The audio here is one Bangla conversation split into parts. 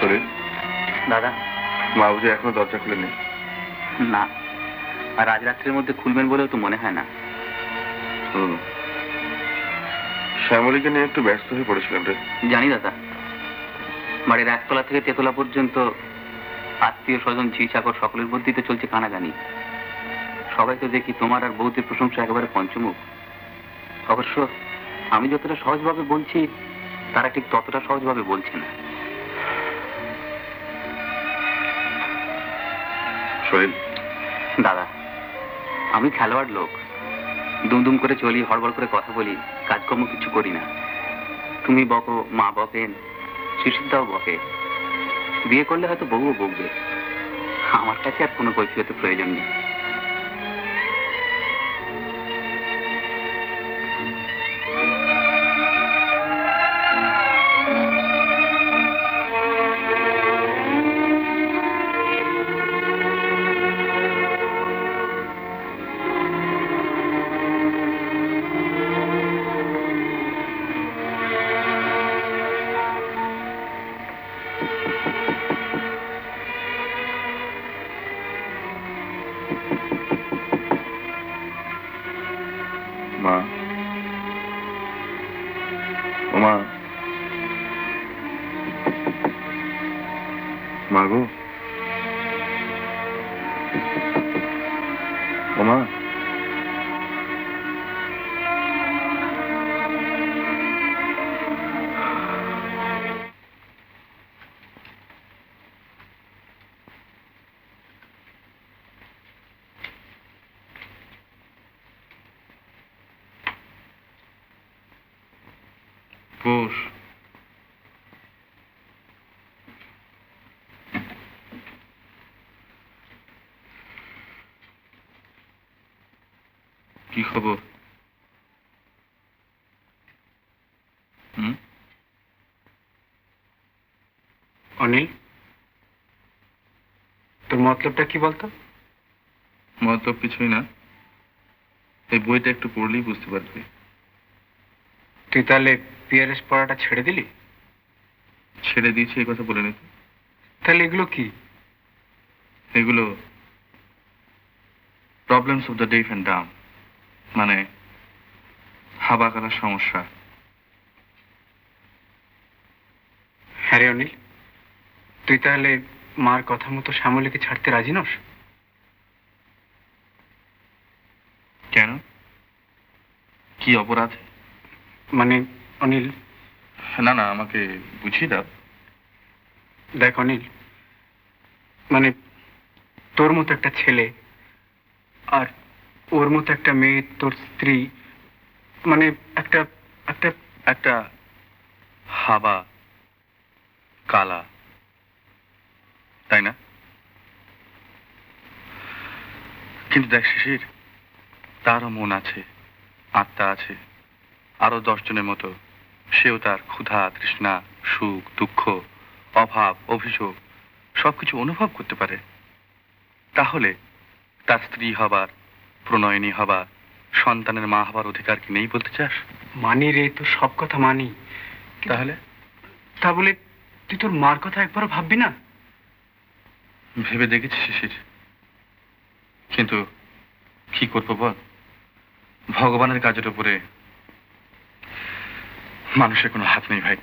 শরীর দাদা, মা বুঝি এখনো দরজা খুলেনি? না, আর আজ রাত্রের মধ্যে খুলবেন বলেও তো মনে হয় না। শ্যামলীকে নিয়ে একটু ব্যস্ত হয়ে পড়েছিলাম রে। জানি দাদা, বাড়ির একতলা থেকে তেতলা পর্যন্ত আত্মীয় স্বজন ঝি চাকর সকলের মধ্যেই তো চলছে কানাকানি। সবাই তো দেখি তোমার আর বৌদির প্রশংসা একেবারে পঞ্চমুখ। অবশ্য আমি যতটা সহজভাবে বলছি তারা ঠিক ততটা সহজভাবে বলছে না। শরীর দাদা, আমি খেলোয়াড় লোক, দুমদুম করে চলি, হড়বড় করে কথা বলি, কাজকর্ম কিছু করি না। তুমি বকো, মা বকেন, শিশিরদাও বকে। বিয়ে করলে হয়তো বউও বকবে, আমার কাছে আর কোনো কৈফিয়তের প্রয়োজন নেই। মা, ও মা, মা গো, ও মা। বস। কি খবর? অনিল, তোর মতলবটা কি বলতো? মতলব কিছুই না, এই বইটা একটু পড়লেই বুঝতে পারবি। তুই তাহলে পিআরএস পড়াটা ছেড়ে দিলি? ছেড়ে দিয়েছি এই কথা বলে নিত। তাহলে এগুলো কি? এগুলো problems of the deaf and dumb, মানে হাবা করার সমস্যা। হ্যাঁ রে অনিল, তুই তাহলে মার কথা মতো শ্যামলীকে ছাড়তে রাজি নস? কেন? কি অপরাধ? মানে অনিল, না না, আমাকে বুঝিয়ে দাও। দেখ অনিল, মানে তোর মতো একটা ছেলে আর ওর মতো একটা মেয়ে, তোর স্ত্রী, মানে একটা একটা একটা হাবা কালা, তাই না? কিন্তু দেখ শিশির, তারও মন আছে, আত্মা আছে, আরো 10 জনের মতো। সেও তার ক্ষুধা, তৃষ্ণা, সুখ, দুঃখ, অভাব, অভিযোগ সবকিছু অনুভব করতে পারে। তাহলে তার স্ত্রী হবার, প্রণয়িনী হবার, সন্তানের মা হবার অধিকার কি নেই বলতে চাস? মানি রে, তো সব কথা মানি। তাহলে তা বলে তুই তোর মার কথা একবারও ভাববি না? ভেবে দেখেছি শিশির, কিন্তু কি করবো বল, ভগবানের কাজের উপরে মানুষের কোনো হাত নেই ভাই।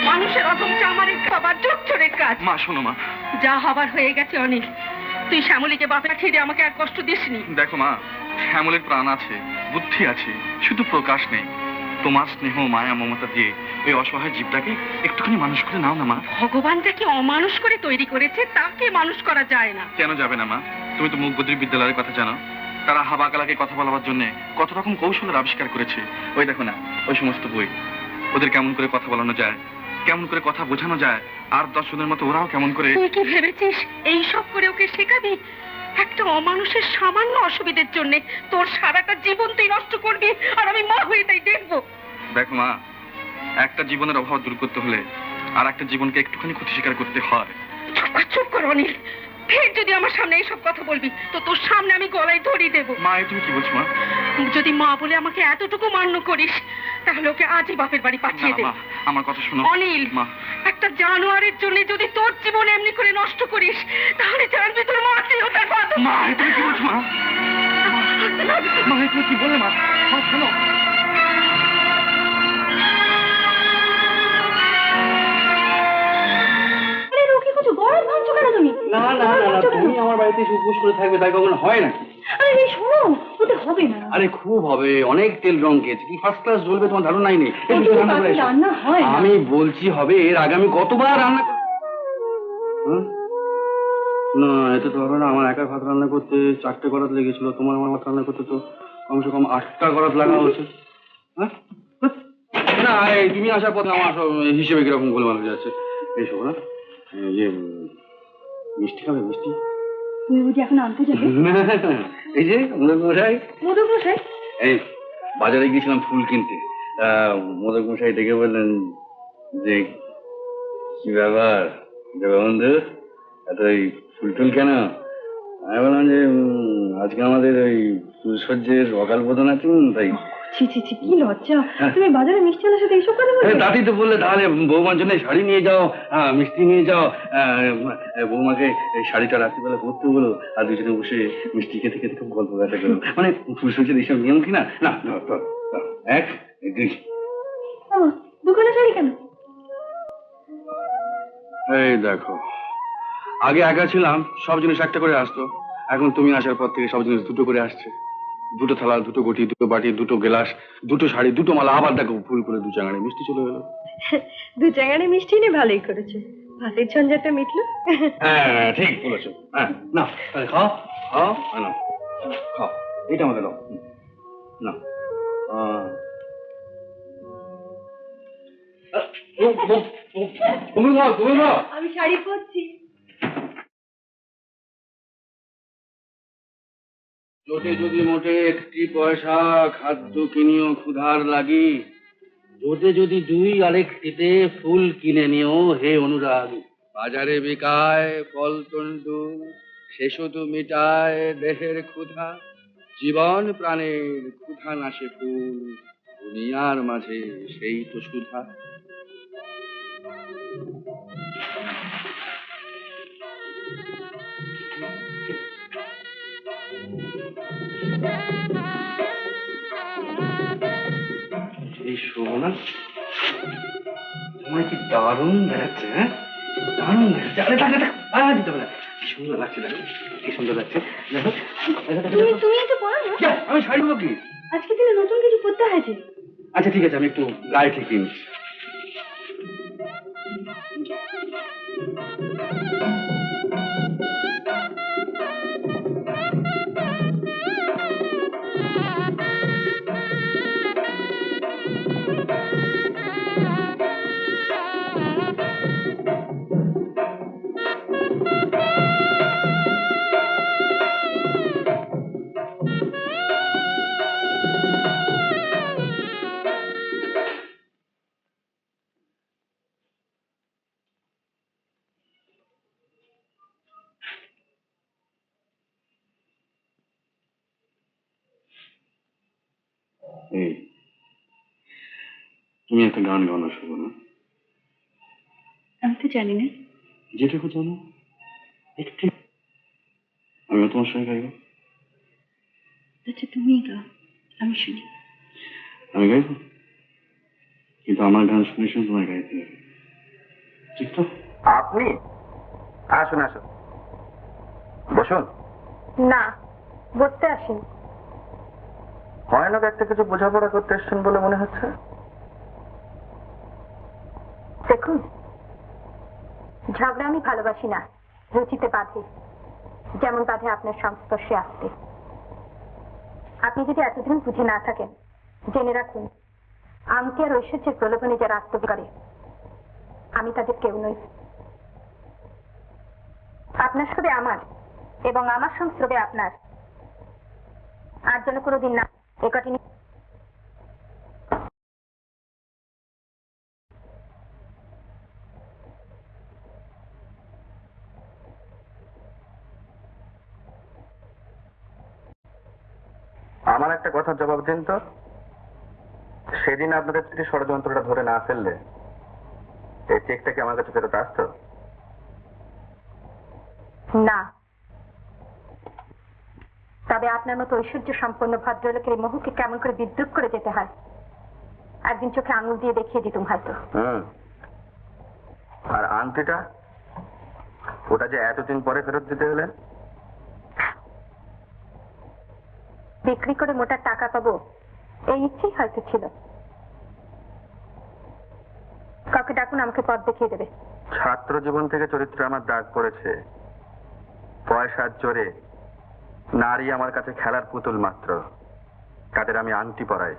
মানুষের অধম চামারের খাবার জোচ্চরের কাজ। মা শোনো মা, যা হবার হয়ে গেছে অনিল, তুই শ্যামলীকে বাপের ছেড়ে আমাকে আর কষ্ট দিসনি। দেখো মা, শ্যামলের প্রাণ আছে, বুদ্ধি আছে, শুধু প্রকাশ নেই। তোমার স্নেহ, মায়া, মমতা দিয়ে ওই অসহায় জীবটাকে একটুখানি মানুষ করে নাও না মা। ভগবান যাকে অমানুষ করে তৈরি করেছে তাকে মানুষ করা যায় না। কেন যাবে না মা? তুমি তো মুখ বদ্রী বিদ্যালয়ের কথা জানো। তারা হাবাকালাকে কথা বলাবার জন্য কত রকম কৌশলের আবিষ্কার করেছে। ওই দেখো না, ওই সমস্ত বই, ওদের কেমন করে কথা বলানো যায়, কেমন করে কথা বোঝানো যায়, আর 10 জনের মতো ওরাও কেমন করে। তুই কি ভেবেছিস এই সব করে ওকে শেখাবি? একটা অমানুষের সামান্য অসুবিধার জন্য তোর সারাটা জীবন তুই নষ্ট করবি, আর আমি মা হয়ে তাই দেখবো। দেখো মা, একটা জীবনের অভাব দূর করতে হলে আর একটা জীবনকে একটুখানি ক্ষতি স্বীকার করতে হয়। চুপ কর অনিল, ফের যদি আমার সামনে এইসব কথা বলবি তো তোর সামনে আমি গলায় ধরিয়ে দেবো। মা এ তুমি কি বলছো মা? যদি মা বলে আমাকে এতটুকু মান্য করিস তাহলে ওকে আজই বাপের বাড়ি পাঠিয়ে না, দে। মা, আমার কথা শোনো অনিল, মা। একটা জানোয়ারের জন্য যদি তোর জীবন এমনি করে নষ্ট করিস তাহলে জানবি তোর মাকেও তার বাধা। মা এ তুমি কি বলছো মা? মা এ তুমি কি বলে মা? মা শোনো। না না না না, তুমি আমার বাড়িতে এসে উপোস করে থাকবে তাই কখনো হয় নাকি? আরে খুব হবে, অনেক তেল রং গেছে, কি ফার্স্ট ক্লাস জ্বলবে তোমার ধারণাই নেই। রান্না হয় আমি বলছি হবে, এর আগে আমি কতবার রান্না হ্যাঁ? না এত তো হবে না, আমার একার ভাত রান্না করতে 4টে করাত লেগেছিল, তোমার আমার ভাত রান্না করতে তো কমসে কম 8টা করাত লাগা হচ্ছে। হ্যাঁ না এই তুমি আসার পর আমার সব হিসেবে কিরকম গোলমাল হয়ে যাচ্ছে। এইসব না ইয়ে মিষ্টি খাবে? মিষ্টি তুই বুঝি এখন আনতে যাবি? এই যে মোদক মশাই, মোদক মশাই? এই বাজারে গিয়েছিলাম ফুল কিনতে, মোদক মশাই ডেকে বললেন যে কি ব্যাপার বন্ধু, এত ওই ফুল টুল কেন? আমি বললাম যে আজকে আমাদের ওই ফুলসজ্জের অকাল বোধন আছে, তাই। ছি ছি ছি, কি লজ্জা! তুমি বাজারে মিষ্টি আনার সাথে এইসব কথা বলছো? দাদি তো বললে তাহলে বৌমার জন্য শাড়ি নিয়ে যাও, মিষ্টি নিয়ে যাও, বৌমাকে এই শাড়িটা রাত্রিবেলা পরতে বলো, আর দুজনে বসে মিষ্টি খেতে খেতে খুব গল্প ব্যথা করো, মানে ফুলসজ্জার এইসব নিয়ম কিনা। না এক দুই। দোকানে শাড়ি কেন? এই দেখো, আগে একা ছিলাম, সব জিনিস একটা করে আসতো, এখন তুমি আসার পর থেকে সব জিনিস দুটো করে আসছে। দুটো থালা, দুটো গটি, দুটো বাটি, দুটো গ্লাস, দুটো শাড়ি, দুটো মালা, আবার দেখো ফুল করে 2 চাঙাড়ি মিষ্টি চলে গেলো। 2 চাঙাড়ি মিষ্টি নিয়ে ভালোই করেছে, ভাতের ঝঞ্ঝাটা মিটলো। হ্যাঁ ঠিক বলেছো। হ্যাঁ না খাও খাও না খাও, এটা আমাদের নাও না। তুমি খাও, তুমি খাও। আমি শাড়ি পরছি। জোটে যদি মোটে 1টি পয়সা খাদ্য কিনিও ক্ষুধার লাগি, জোটে যদি 2 আরেকটিতে ফুল কিনে নিও হে অনুরাগ। বাজারে বিকায় ফল তন্ডু, সে শুধু মিটায় দেহের ক্ষুধা, জীবন প্রাণের ক্ষুধা নাশে ফুল, দুনিয়ার মাঝে সেই তো সুধা। এই শোভনা তোমার কি দারুণ দেখাচ্ছে, হ্যাঁ দারুণ দেখাচ্ছে। আরে তাকে দিতে হবে না, কি সুন্দর লাগছে, দেখো কি সুন্দর লাগছে, দেখো। তুমি একটু পরো না। আমি শাড়ি দেবো কি? আজকে দিনে নতুন কিছু পরতে হয়েছে। আচ্ছা ঠিক আছে, আমি একটু গায়ে ঠিকই নিচ্ছি। এই তুমি একটা গান গাও না শোভনা। আমি তো জানি না। যেটুকু জানো একটু আমিও তোমার সঙ্গে গাইব। আচ্ছা তুমি গাও, আমি শুনি। আমি গাইব, কিন্তু আমার গান শুনে শুনে তোমার গাইতে হবে, ঠিক তো? আপনি আসুন আসুন, বসুন। না, বসতে আসেন। ভয়ানক একটা কিছু বোঝাপড়া করতে এসছেন বলে মনে হচ্ছে। দেখুন, ঝগড়া আমি ভালোবাসি না, রুচিতে বাঁধে, যেমন বাঁধে আপনার সংস্পর্শে আসতে। আপনি যদি এতদিন বুঝে না থাকেন, জেনে রাখুন, আমকে আর ঐশ্বর্যের প্রলোভনে যারা আত্মপ্রকাশ করে, আমি তাদের কেউ নই। আপনার স্রোবে আমার এবং আমার সংস্রবে আপনার, আর যেন কোনোদিন না একটি আমার একটা কথার জবাব দিন তো, সেদিন আপনাদের থেকে ষড়যন্ত্রটা ধরে না ফেললে এই চেকটা কি আমার কাছে ফেরত আসতো? না, তবে আপনার মতো ঐশ্বর্য সম্পন্ন ভদ্রলোকের এই মোহকে কেমন করে বিদ্রুপ করে যেতে হয় একদিন চোখে আঙুল দিয়ে দেখিয়ে দিতুম হয়তো। আর আংটিটা, ওটা যে এতদিন পরে ফেরত দিতে হলেন? বিক্রি করে মোটা টাকা পাবো এই ইচ্ছেই হয়তো ছিল। কাউকে ডাকুন, আমাকে পথ দেখিয়ে দেবে। ছাত্র জীবন থেকে চরিত্র আমার দাগ পড়েছে। পয়সার জোরে নারী আমার কাছে খেলার পুতুল মাত্র। তাদের আমি আংটি পরাই,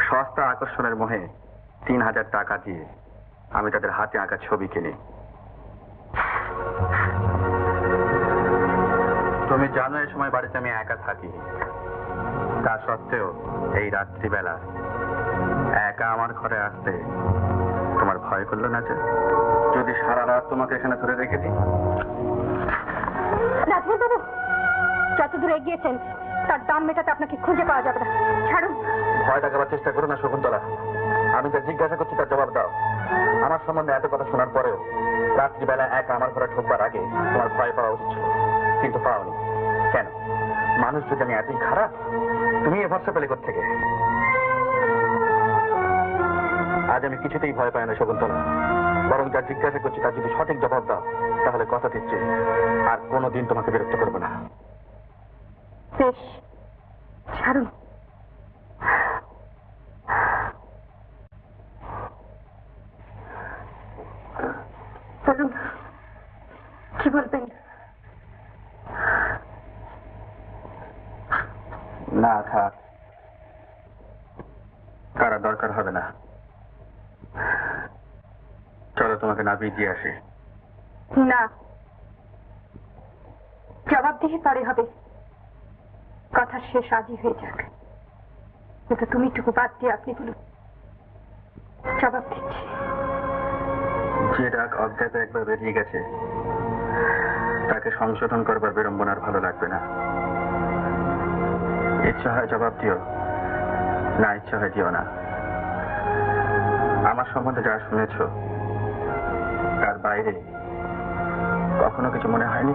সস্তা আকর্ষণের মোহে 3000 টাকা দিয়ে আমি তাদের হাতে আঁকা ছবি কিনি। তুমি জানো এই সময় বাড়িতে আমি একা থাকি, তা সত্ত্বেও এই রাত্রিবেলা একা আমার ঘরে আসতে তোমার ভয় করলো না? যে যদি সারা রাত তোমাকে এখানে ধরে রেখে দিই? বাবু, যত দূর এগিয়েছেন তার দাম মেটাতে আপনাকে খুঁজে পাওয়া যাবে না। ছাড়ুন। ভয় দেখাবার চেষ্টা করো না শকুন্তলা। আমি যা জিজ্ঞাসা করছি তার জবাব দাও। আমার সম্বন্ধে এত কথা শোনার পরেও রাত্রিবেলা একা আমার ঘরে ঢুকবার আগে তোমার ভয় পাওয়া উচিত ছিল, কিন্তু পাওনি কেন? মানুষ যদি আমি এতই খারাপ, তুমি এ ভরসা পেলে কোত্থেকে? আজ আমি কিছুতেই ভয় পাই না শকুন্তলা, বরং যা জিজ্ঞাসা করছি তার যদি সঠিক জবাব দাও তাহলে কথা দিচ্ছি আর কোনোদিন তোমাকে বিরক্ত করবো না। বেশ, ছাড়ুন। বলুন, কি বলবেন? না থাক, তারা দরকার হবে না। চলো তোমাকে না দিয়ে আসি। না, জবাবদিহি পরে হবে। কথা শেষ আজই হয়ে যাক, কিন্তু তুমি টুকু বাদ দিয়ে আপনি বলুন। জবাব দিচ্ছি। যে ডাক অজ্ঞাতে একবার বেরিয়ে গেছে তাকে সংশোধন করবার বিড়ম্বনার ভালো লাগবে না। ইচ্ছা হয় জবাব দিও, না ইচ্ছা হয় দিও না। আমার সম্বন্ধে যা শুনেছ তার বাইরে কখনো কিছু মনে হয়নি?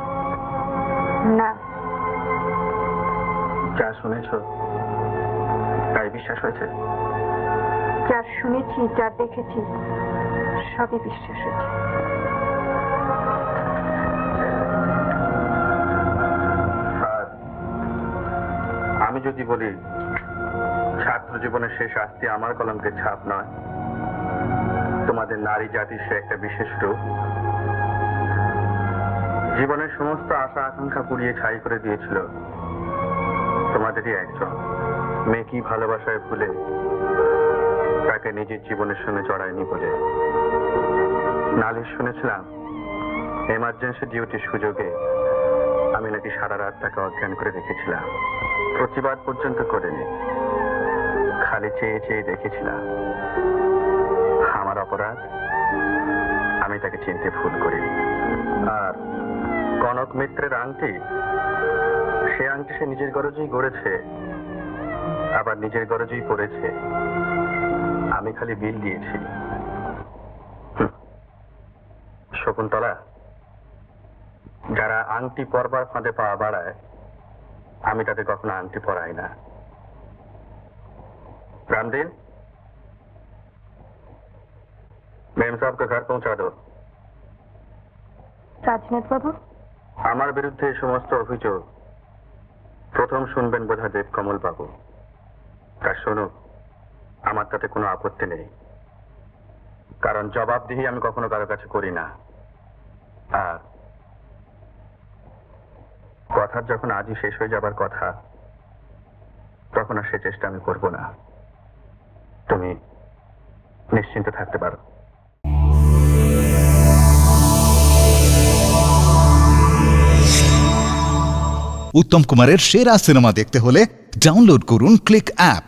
না, যা শুনেছ তাই বিশ্বাস হয়েছে? যা শুনেছি, যা দেখেছি, সবই বিশ্বাস হয়েছে। আর আমি যদি বলি ছাত্র জীবনের শেষ শাস্তি আমার কলঙ্কের ছাপ নয়, তোমাদের নারী জাতির সে একটা বিশেষ রূপ, জীবনের সমস্ত আশা আকাঙ্ক্ষা পুড়িয়ে ছাই করে দিয়েছিল তোমাদেরই একজন মেয়েকে ভালোবাসায় ভুলে তাকে নিজের জীবনের সঙ্গে জড়ায়নি বলে। নালিশ শুনেছিলাম এমার্জেন্সি ডিউটির সুযোগে আমি নাকি সারা রাত তাকে অজ্ঞান করে রেখেছিলাম। প্রতিবাদ পর্যন্ত করিনি, খালি চেয়ে চেয়ে দেখেছিলাম। আমার অপরাধ, আমি তাকে চিনতে ভুল করিনি। আর কনক মিত্রের আংটি, সে আংটি সে নিজের গরজেই গড়েছে, আবার নিজের গরজেই পড়েছে। আমি খালি বিল দিয়েছি। শকুন্তলা, যারা আংটি পরবার ফাঁদে পা বাড়ায় আমি তাদের কখনো আংটি পরাই না। रामदीन, मेम साहब के घर पहुंचा दो। রাজনাথ বাবু, আমার বিরুদ্ধে সমস্ত অভিযোগ প্রথম শুনবেন বোধহয় দেব কমল বাবু। তা শুনুক, আমার তাতে কোনো আপত্তি নেই, কারণ জবাবদিহি আমি কখনো কারো কাছে করি না। আর কথার যখন আজই শেষ হয়ে যাবার কথা, তখন আর সে চেষ্টা আমি করব না। তুমি নিশ্চিন্তে থাকতে পারো। উত্তম কুমারের সেরা সিনেমা দেখতে হলে ডাউনলোড করুন ক্লিক অ্যাপ।